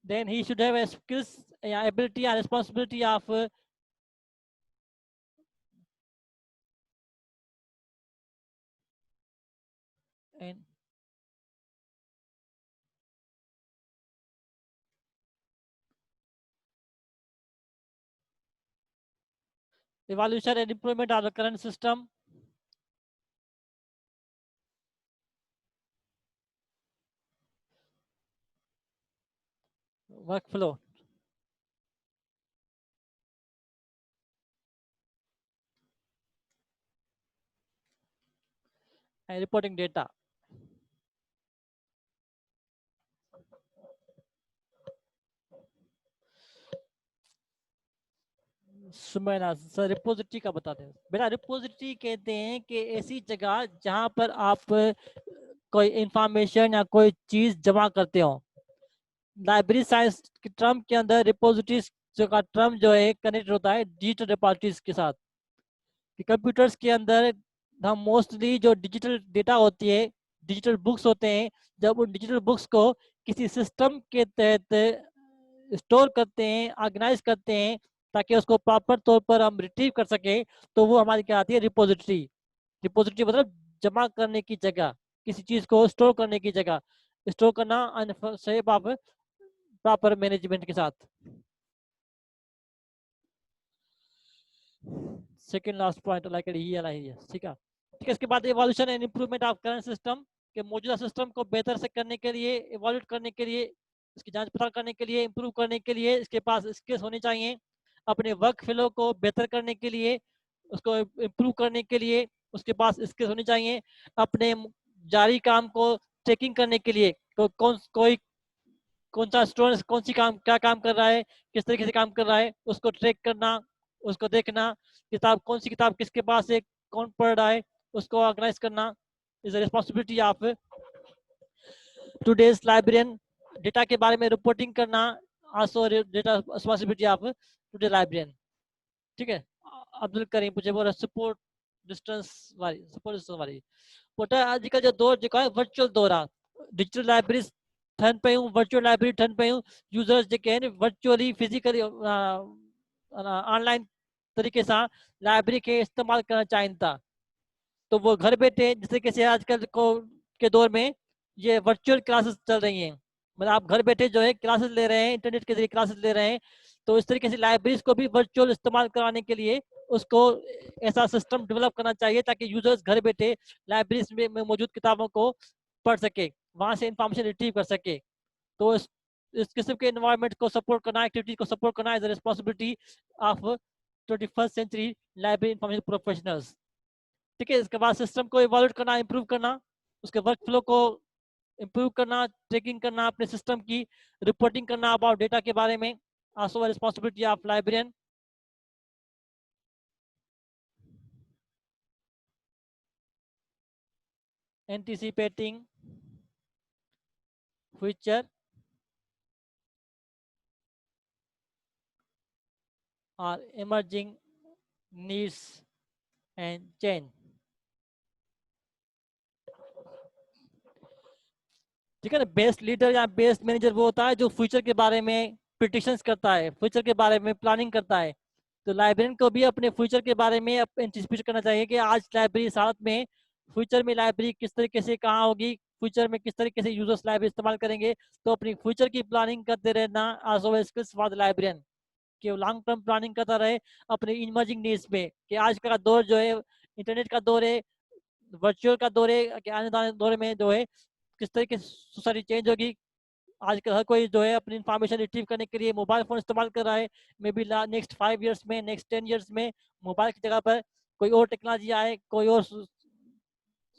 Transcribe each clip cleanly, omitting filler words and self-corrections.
then he should have a skills, ability and responsibility of and evaluation and improvement of the current system, workflow, and reporting data. Sumaina sir repository का बताते हैं बेटा। Repository कहते हैं कि ऐसी जगह जहां पर आप कोई इंफॉर्मेशन या कोई चीज जमा करते हो। लाइब्रेरी साइंस के टर्म के अंदर रिपोजिटरीज जो का टर्म जो है कनेक्ट होता है डिजिटल रिपोजिटरीज के साथ। कंप्यूटर्स के अंदर हम मोस्टली जो डिजिटल डेटा होती है, डिजिटल बुक्स होते हैं, जब उन डिजिटल बुक्स को किसी सिस्टम के तहत स्टोर करते हैं, ऑर्गेनाइज करते हैं ताकि उसको प्रॉपर तौर पर हम रिट्रीव कर सके, तो वो हमारी क्या आती है, रिपोजिटरी। रिपोजिटरी मतलब जमा करने की जगह, किसी चीज को स्टोर करने की जगह, स्टोर करना प्रॉपर मैनेजमेंट के साथ। Second last point like he है, ठीक है। ठीक है, इसके बाद evolution and improvement of current system, के मौजूदा सिस्टम को बेहतर से करने के लिए, इवोल्यूट करने के लिए, इसकी जांच पड़ताल करने के लिए, इंप्रूव करने के लिए इसके पास स्किल्स होनी चाहिए। अपने वर्क फ्लो को बेहतर करने के लिए, उसको इम्प्रूव करने के लिए उसके पास स्किल्स होनी चाहिए। अपने जारी काम को ट्रैकिंग करने के लिए कौन सा स्टूडेंट कौन सी काम क्या काम कर रहा है, किस तरीके से काम कर रहा है, उसको ट्रैक करना, उसको देखना, किताब कौन सी किताब किसके पास है, कौन पढ़ रहा है, उसको ऑर्गेनाइज करना is responsibility of today's librarian. Data के बारे में रिपोर्टिंग करना also data responsibility of today librarian. ठीक है। अब्दुल करीम पूछे बोल सपोर्ट डिस्टेंस वाली बोटा आजकल जो दौर जो है वर्चुअल दौर आ डिजिटल लाइब्रेरी ठन पे हूँ, वर्चुअल लाइब्रेरी ठन पे हूँ। यूजर्स जो है वर्चुअली फिजिकली ऑनलाइन तरीके से लाइब्रेरी के इस्तेमाल करना चाहिए था। तो वो घर बैठे जिस तरीके से आजकल को के दौर में ये वर्चुअल क्लासेस चल रही हैं, मतलब आप घर बैठे जो है क्लासेस ले रहे हैं, इंटरनेट के जरिए क्लासेस ले रहे हैं। तो इस तरीके से लाइब्रेरीज को भी वर्चुअल इस्तेमाल कराने के लिए उसको ऐसा सिस्टम डेवलप करना चाहिए ताकि यूजर्स घर बैठे लाइब्रेरीज में मौजूद किताबों को पढ़ सके, वहां से इंफॉर्मेशन रिट्रीव कर सके। तो इस किस्म के एनवायरनमेंट को सपोर्ट करना, एक्टिविटी को सपोर्ट करना is responsibility of 21st century library information professionals. ठीक है। इसके बाद सिस्टम को इवॉल्व करना, इंप्रूव करना, उसके वर्क फ्लो को इंप्रूव करना, ट्रैकिंग करना अपने सिस्टम की, रिपोर्टिंग करना अबाउट डेटा के बारे में, also responsibility of librarian. एंटीसिपेटिंग future और इमर्जिंग नीड्स एंड चेंज। ठीक है ना। बेस्ट लीडर या बेस्ट मैनेजर वो होता है जो फ्यूचर के बारे में प्रिडिक्शंस करता है, फ्यूचर के बारे में प्लानिंग करता है। तो लाइब्रेरियन को भी अपने फ्यूचर के बारे में एंटिसिपेट करना चाहिए कि आज लाइब्रेरी साथ में फ्यूचर में लाइब्रेरी किस तरीके से कहाँ होगी, फ्यूचर में किस तरीके से यूजर्स लाइब्रेरी इस्तेमाल करेंगे। तो अपनी फ्यूचर की प्लानिंग करते रहना also skills for the librarian, कि लॉन्ग टर्म प्लानिंग करता रहे अपने इमर्जिंग नीड्स में, कि आज का दौर जो है इंटरनेट का दौर है, वर्चुअल का दौर है, कि आने वाले दौर में जो है किस तरीके से सोसाइटी चेंज होगी। आजकल हर कोई जो है अपनी इंफॉर्मेशन रिट्रीव करने के लिए मोबाइल फोन इस्तेमाल कर रहा है। मे बी नेक्स्ट 5 ईयर्स में, नेक्स्ट 10 ईयर्स में मोबाइल की जगह पर कोई और टेक्नोलॉजी आए, कोई और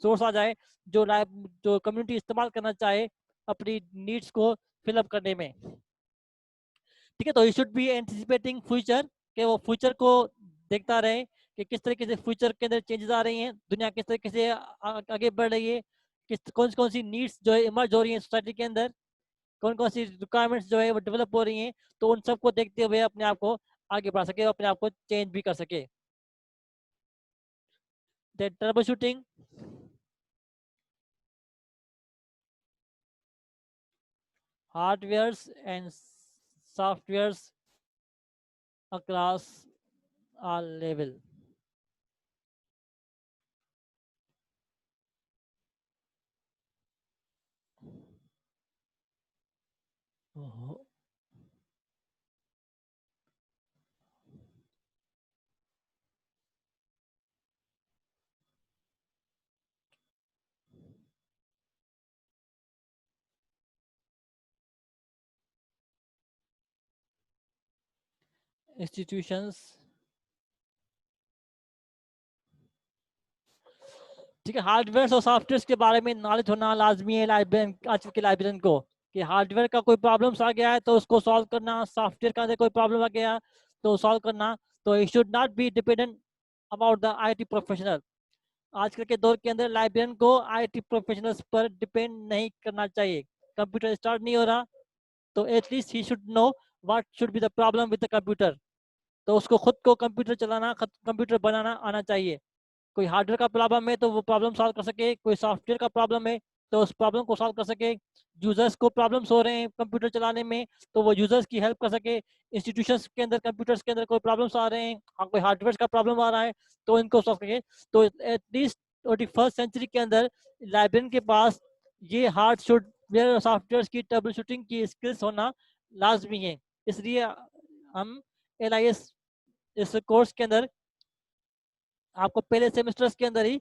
सोर्स आ जाए जो कम्युनिटी इस्तेमाल करना चाहे अपनी नीड्स को फिलअप करने में। ठीक है। तो you should be anticipating future, कि वो फ्यूचर को देखता रहे कि किस तरीके से फ्यूचर के अंदर चेंजेस आ रही हैं, दुनिया किस तरीके से आगे बढ़ रही है, किस कौन सी नीड्स जो है इमर्ज हो रही है सोसाइटी के अंदर, कौन कौन सी रिक्वायरमेंट्स जो है वो डेवलप हो रही हैं। तो उन सबको देखते हुए अपने आप को आगे बढ़ा सके, अपने आप को चेंज भी कर सके। Trouble shooting, hardware and softwares across all level. Oh. Institutions, ठीक है, हार्डवेयर और सॉफ्टवेयर के बारे में नॉलेज होना लाजमी है लाइब्रेरियन, आज के लाइब्रेरियन को, कि हार्डवेयर का कोई प्रॉब्लम्स आ गया है तो उसको सॉल्व करना, सॉफ्टवेयर का कोई प्रॉब्लम आ गया तो सॉल्व करना। तो it should not be dependent about the IT professional. आजकल के दौर के अंदर लाइब्रेरियन को आईटी प्रोफेशनल्स पर डिपेंड नहीं करना चाहिए। कंप्यूटर स्टार्ट नहीं हो रहा तो at least he should know what should be the problem with the computer. तो उसको खुद को कंप्यूटर चलाना, कंप्यूटर बनाना आना चाहिए। कोई हार्डवेयर का प्रॉब्लम है तो वो प्रॉब्लम सॉल्व कर सके, कोई सॉफ्टवेयर का प्रॉब्लम है तो उस प्रॉब्लम को सॉल्व कर सके। यूजर्स को प्रॉब्लम्स हो रहे हैं कंप्यूटर चलाने में तो वो यूजर्स की हेल्प कर सके। इंस्टीट्यूशंस के अंदर, कंप्यूटर्स के अंदर कोई प्रॉब्लम्स आ रहे हैं, कोई हार्डवेयर का प्रॉब्लम आ रहा है तो इनको सॉल्व सके। तो एटलीस्ट 21st सेंचुरी के अंदर लाइब्रेरियन के पास ये हार्डवेयर और सॉफ्टवेयर की ट्रबल शूटिंग की स्किल्स होना लाजमी है। इसलिए हम LIS इस कोर्स के अंदर आपको पहले सेमेस्टर्स के अंदर ही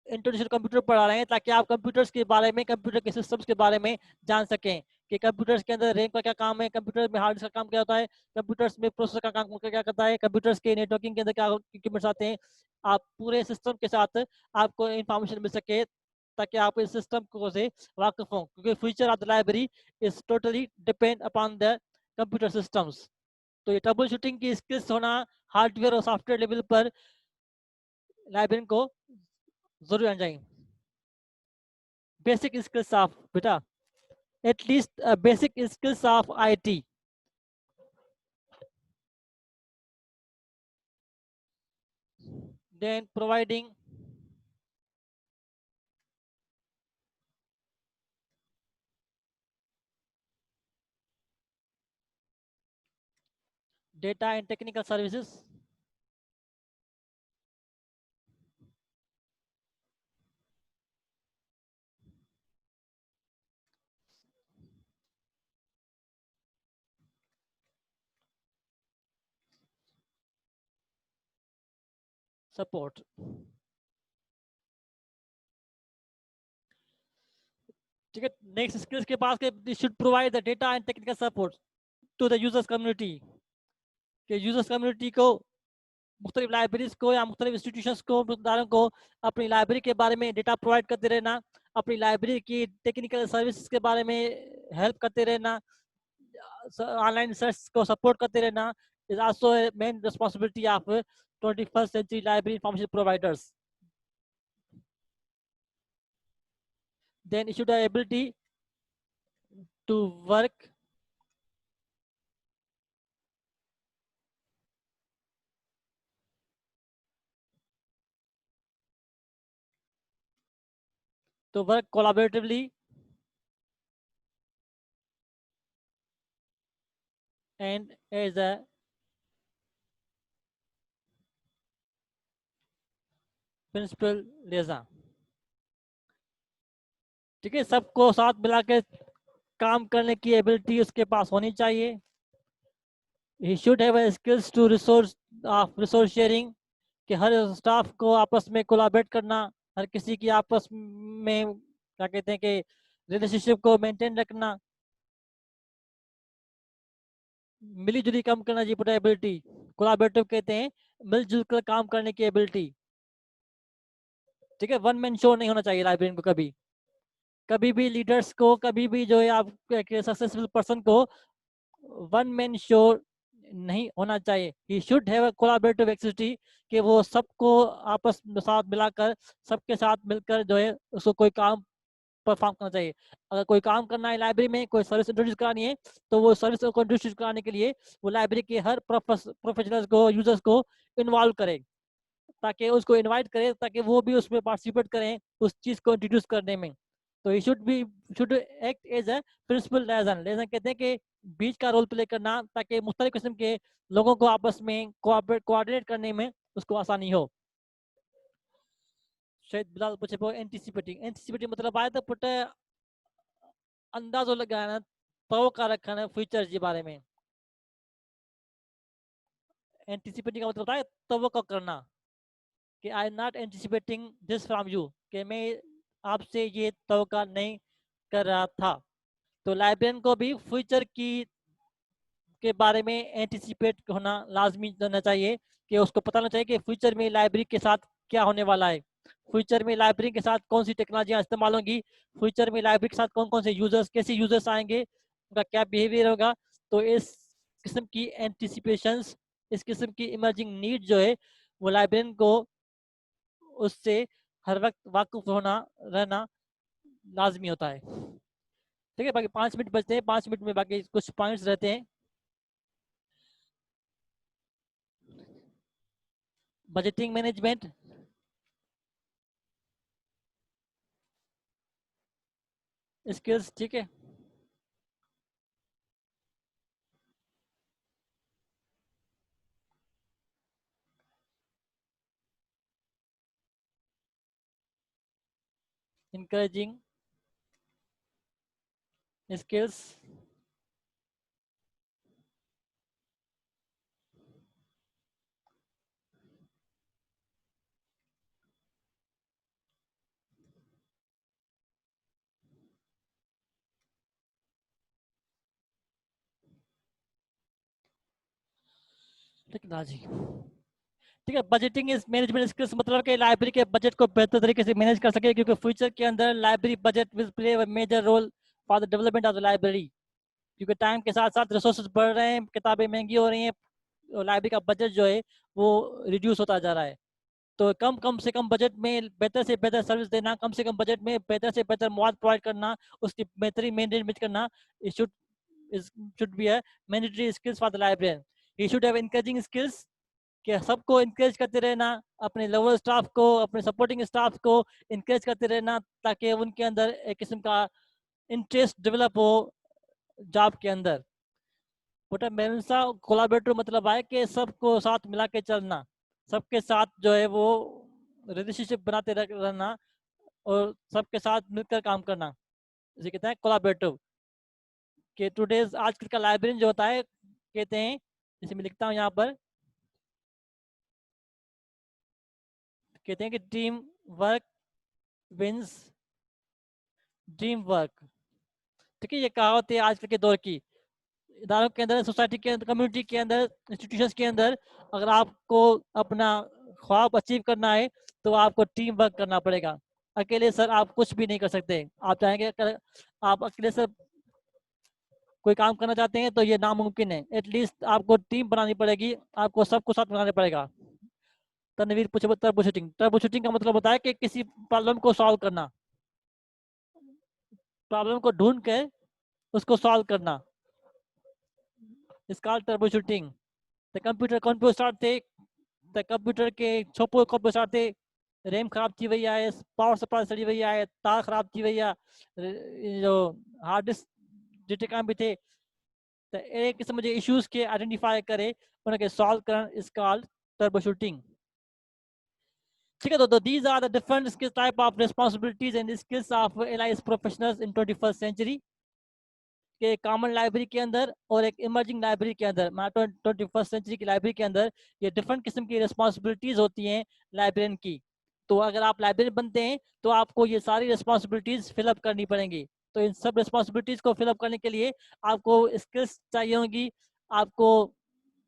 इंट्रोडक्शन कंप्यूटर पढ़ा रहे हैं ताकि आप कंप्यूटर्स के बारे में, कंप्यूटर के सिस्टम्स के बारे में जान सकें कि कंप्यूटर्स के अंदर रैम का क्या काम है, कंप्यूटर में हार्ड डिस्क का काम क्या होता है, कंप्यूटर्स में प्रोसेसर का काम क्या करता है, कंप्यूटर्स के नेटवर्किंग के अंदर क्या इक्विपमेंट्स आते हैं। आप पूरे सिस्टम के साथ आपको इंफॉर्मेशन मिल सके ताकि आप इस सिस्टम को से वाकिफ हों, क्योंकि future of the library is totally depend upon the computer systems. तो ये ट्रबल शूटिंग की स्किल्स होना हार्डवेयर और सॉफ्टवेयर लेवल पर लाइब्रेरियन को जरूर आना चाहिए। बेसिक स्किल्स ऑफ बेटा, at least basic skills of IT, then providing data and technical services, support। ठीक है, नेक्स्ट स्किल्स के पास के should provide the data and technical support to the users community, के यूजर्स कम्युनिटी को, मुख्तलिफ लाइब्रेरीज को या मुख्तलिफ इंस्टीट्यूशंस को, इदारों को अपनी लाइब्रेरी के बारे में डेटा प्रोवाइड करते रहना, अपनी लाइब्रेरी की टेक्निकल सर्विसेज के बारे में हेल्प करते रहना, ऑनलाइन सर्च को सपोर्ट करते रहना is also main responsibility of 21st century library information providers। Then it should have ability to work collaboratively and as a principal liaison। ठीक है, सबको साथ मिला के काम करने की एबिलिटी उसके पास होनी चाहिए। he should have a skills to resource sharing, कि हर स्टाफ को आपस में कोलैबोरेट करना, हर किसी की आपस में क्या कहते हैं कि रिलेशनशिप को मेंटेन रखना, मिली जुली काम करना जी, एबिलिटी कोलैबोरेटिव कहते हैं, मिलजुल कर काम करने की एबिलिटी। ठीक है, वन मैन शो नहीं होना चाहिए लाइब्रेरियन को कभी, कभी भी लीडर्स को, कभी भी जो है आप सक्सेसफुल पर्सन को वन मैन शो नहीं होना चाहिए। He should have a collaborative activity, कि वो सबको आपस में साथ मिलाकर, सबके साथ मिलकर जो है उसको कोई काम परफॉर्म करना चाहिए। अगर कोई काम करना है लाइब्रेरी में, कोई सर्विस इंट्रोड्यूस करानी है तो वो सर्विस को इंट्रोड्यूस कराने के लिए वो लाइब्रेरी के हर प्रोफेशनल्स को, यूजर्स को इन्वॉल्व करे, ताकि उसको इनवाइट करें ताकि वो भी उसमें पार्टिसिपेट करें उस चीज को इंट्रोड्यूस करने में। तो he should act as a principal lesson. Lesson कहते हैं कि बीच का रोल प्ले करना, ताकि मुख्तलिफ किस्म के लोगों को आपस में कोऑर्डिनेट करने में उसको आसानी हो। शायद बिलाल पूछे एंटीसिपेटिंग मतलब आया तो पुटे अंदाजो लगाना, तवक्का रखना फ्यूचर के बारे में। एंटीसिपेटिंग का मतलब होता है तवक्का करना, कि I am not एंटीसिपेटिंग this from you, कि मैं आपसे ये तवक्का नहीं कर रहा था। तो लाइब्रेरियन को भी फ्यूचर की के बारे में एंटीसिपेट होना लाजमी होना चाहिए, कि उसको पता होना चाहिए कि फ्यूचर में लाइब्रेरी के साथ क्या होने वाला है, फ्यूचर में लाइब्रेरी के साथ कौन सी टेक्नोलॉजियाँ इस्तेमाल होंगी, फ्यूचर में लाइब्रेरी के साथ कौन कौन से यूजर्स, कैसे यूजर्स आएंगे, उनका क्या बिहेवियर होगा। तो इस किस्म की एंटीसिपेशंस, इस किस्म की इमर्जिंग नीड जो है, वो लाइब्रेरियन को उससे हर वक्त वाकुफ होना रहना लाजमी होता है। ठीक है, बाकी 5 मिनट बचते हैं, 5 मिनट में बाकी कुछ पॉइंट्स रहते हैं। बजटिंग मैनेजमेंट, स्किल्स, ठीक है। encouraging skills, टेक्नोलॉजी, ठीक है। बजटिंग इज मैनेजमेंट स्किल्स मतलब कि लाइब्रेरी के बजट को बेहतर तरीके से मैनेज कर सके, क्योंकि फ्यूचर के अंदर library budget will play a major role for the development of the library. क्योंकि टाइम के साथ साथ रिसोर्सेज बढ़ रहे हैं, किताबें महंगी हो रही हैं, लाइब्रेरी का बजट जो है वो रिड्यूस होता जा रहा है। तो कम कम से कम बजट में बेहतर से बेहतर सर्विस देना, कम से कम बजट में बेहतर से बेहतर मौत प्रोवाइड करना, उसकी बेहतरीन मैनेजमेंट करना, it should be a mandatory skills for the librarian. He should have encouraging skills, कि सबको इंकरेज करते रहना, अपने लोअर स्टाफ को, अपने सपोर्टिंग स्टाफ को इंकरेज करते रहना, ताकि उनके अंदर एक किस्म का इंटरेस्ट डेवलप हो जॉब के अंदर। बेटा मेहनसा कोलाबरेटर मतलब है कि सबको साथ मिला के चलना, सबके साथ जो है वो रिलेशनशिप बनाते रहना, और सबके साथ मिलकर काम करना, इसे कहते हैं कोलाबरेटिव। कि टुडेज आजकल का लाइब्रेरियन जो होता है, कहते हैं, जैसे मैं लिखता हूँ यहाँ पर, कहते हैं कि team work wins dream work. ठीक है, ये कहावत है आजकल के दौर की। इदारों के अंदर, सोसाइटी के अंदर, कम्युनिटी के अंदर, इंस्टीट्यूशंस के अंदर, अगर आपको अपना ख्वाब अचीव करना है तो आपको टीम वर्क करना पड़ेगा। अकेले सर आप कुछ भी नहीं कर सकते। आप चाहेंगे आप अकेले सर कोई काम करना चाहते हैं तो ये नामुमकिन है। एटलीस्ट आपको टीम बनानी पड़ेगी, आपको सबको साथ बनाना पड़ेगा। तनवीर पूछे टर्बो शूटिंग, टर्बो शूटिंग का मतलब होता है कि किसी प्रॉब्लम को सॉल्व करना, प्रॉब्लम को ढूंढ के उसको सॉल्व करना, इसका टर्बो शूटिंग। द कंप्यूटर कौन पे स्टार्ट थे, द कंप्यूटर के छोपो कौन पे स्टार्ट थे, रैम खराब थी वही आए, पावर सप्लाई सड़ी वही आए, तार खराब थी वही जो हार्ड डिस्क जितने काम भी थे, तो एक किस्म जे इश्यूज के आइडेंटिफाई करे, उनके सॉल्व करन इज कॉल्ड टर्बो शूटिंग। ठीक है, तो these are the different skills type of responsibilities and skills of allied professionals in 21st century, के कॉमन लाइब्रेरी के अंदर और एक इमर्जिंग लाइब्रेरी के अंदर, 21st सेंचुरी की लाइब्रेरी के अंदर ये डिफरेंट किस्म की रिस्पॉन्सिबिलिटीज होती हैं लाइब्रेरियन की। तो अगर आप लाइब्रेरियन बनते हैं तो आपको ये सारी रिस्पॉन्सिबिलिटीज फिलअप करनी पड़ेंगी। तो इन सब रिस्पॉन्सिबिलिटीज को फिलअप करने के लिए आपको स्किल्स चाहिए होगी, आपको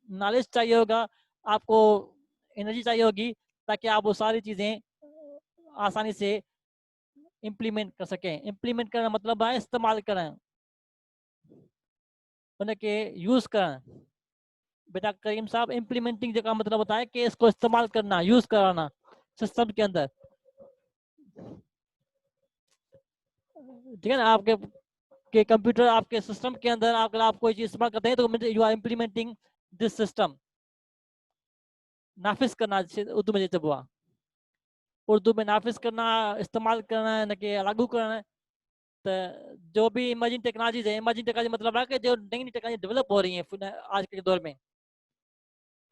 नॉलेज चाहिए होगा, आपको एनर्जी चाहिए होगी, ताकि आप वो सारी चीज़ें आसानी से इम्प्लीमेंट कर सकें। इम्प्लीमेंट करना मतलब है इस्तेमाल करें, उनके यूज करें। बेटा करीम साहब, इम्प्लीमेंटिंग का मतलब होता है कि इसको इस्तेमाल करना, यूज कराना सिस्टम के अंदर। ठीक है ना, आपके के कंप्यूटर आपके सिस्टम के अंदर अगर आप कोई चीज इस्तेमाल करते हैं तो you are implementing this system. नाफिज करना उर्दू में जैसे हुआ, उर्दू में नाफिज करना, इस्तेमाल करना है, न कि लागू करना है। तो जो भी इमर्जिंग टेक्नोलॉजीज है, इमर्जिंग टेक्नोलॉजी मतलब है कि जो नई नई टेक्नोलॉजी डेवलप हो रही है आज के दौर में,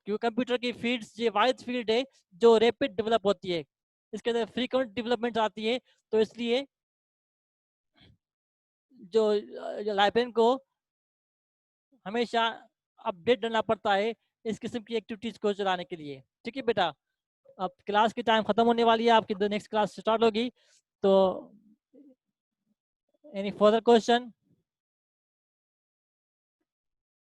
क्योंकि कंप्यूटर की फील्ड्स ये वाइड फील्ड है जो रैपिड डेवलप होती है, इसके अंदर फ्रीक्वेंट डेवलपमेंट आती है। तो इसलिए जो लाइब्रेरियन को हमेशा अपडेट रहना पड़ता है इस किस्म की एक्टिविटीज को चलाने के लिए। ठीक है बेटा, अब क्लास की टाइम खत्म होने वाली है, आपकी नेक्स्ट क्लास स्टार्ट होगी। तो एनी फर्दर क्वेश्चन?